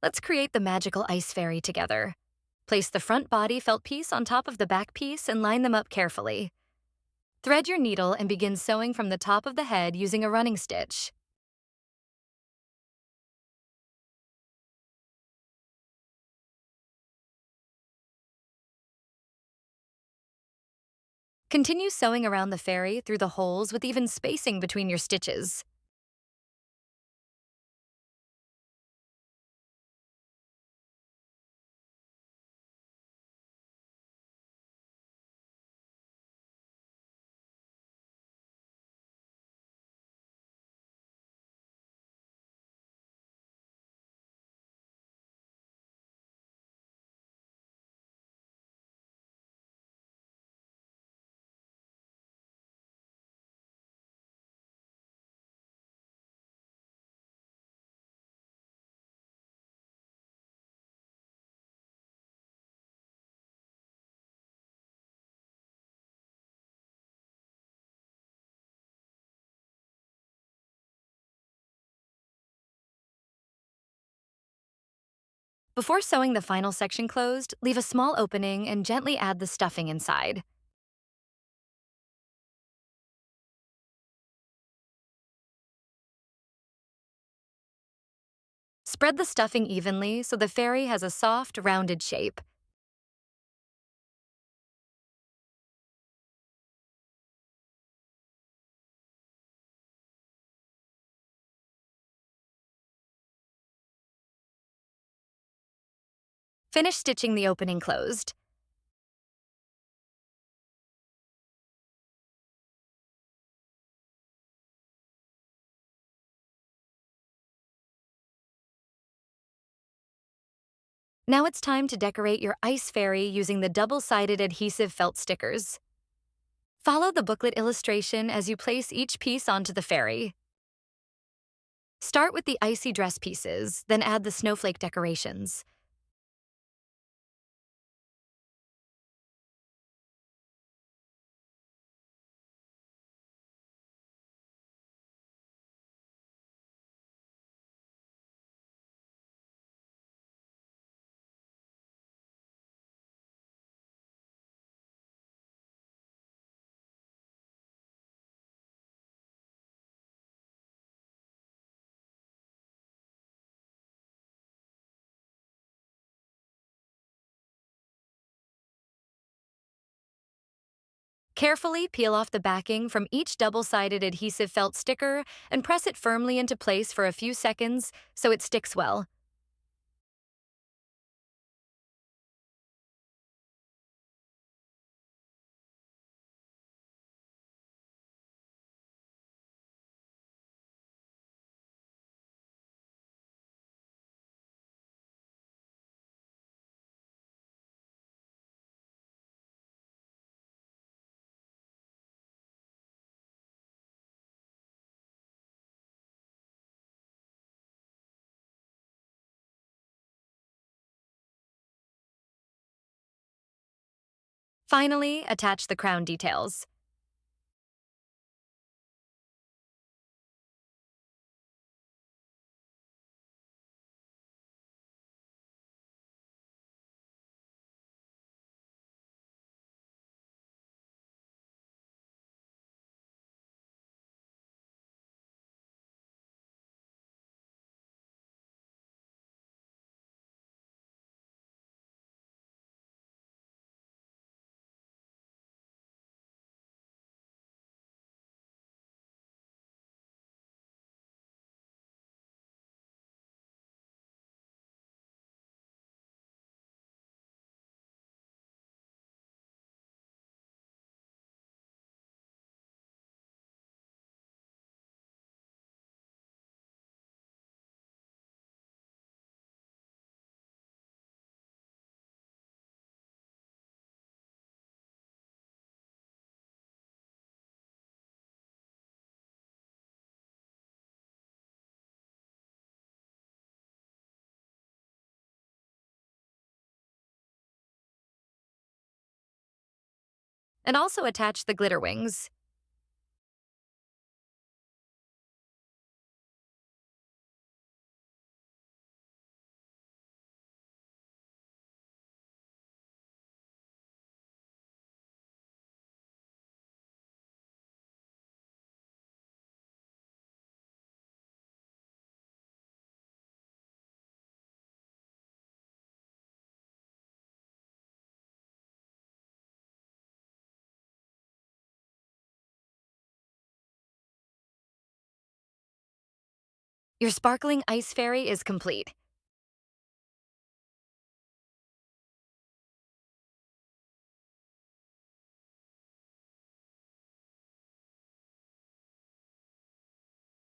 Let's create the magical ice fairy together. Place the front body felt piece on top of the back piece and line them up carefully. Thread your needle and begin sewing from the top of the head using a running stitch. Continue sewing around the fairy through the holes with even spacing between your stitches. Before sewing the final section closed, leave a small opening and gently add the stuffing inside. Spread the stuffing evenly so the fairy has a soft, rounded shape. Finish stitching the opening closed. Now it's time to decorate your ice fairy using the double-sided adhesive felt stickers. Follow the booklet illustration as you place each piece onto the fairy. Start with the icy dress pieces, then add the snowflake decorations. Carefully peel off the backing from each double-sided adhesive felt sticker and press it firmly into place for a few seconds so it sticks well. Finally, attach the crown details. And also attach the glitter wings. Your sparkling ice fairy is complete.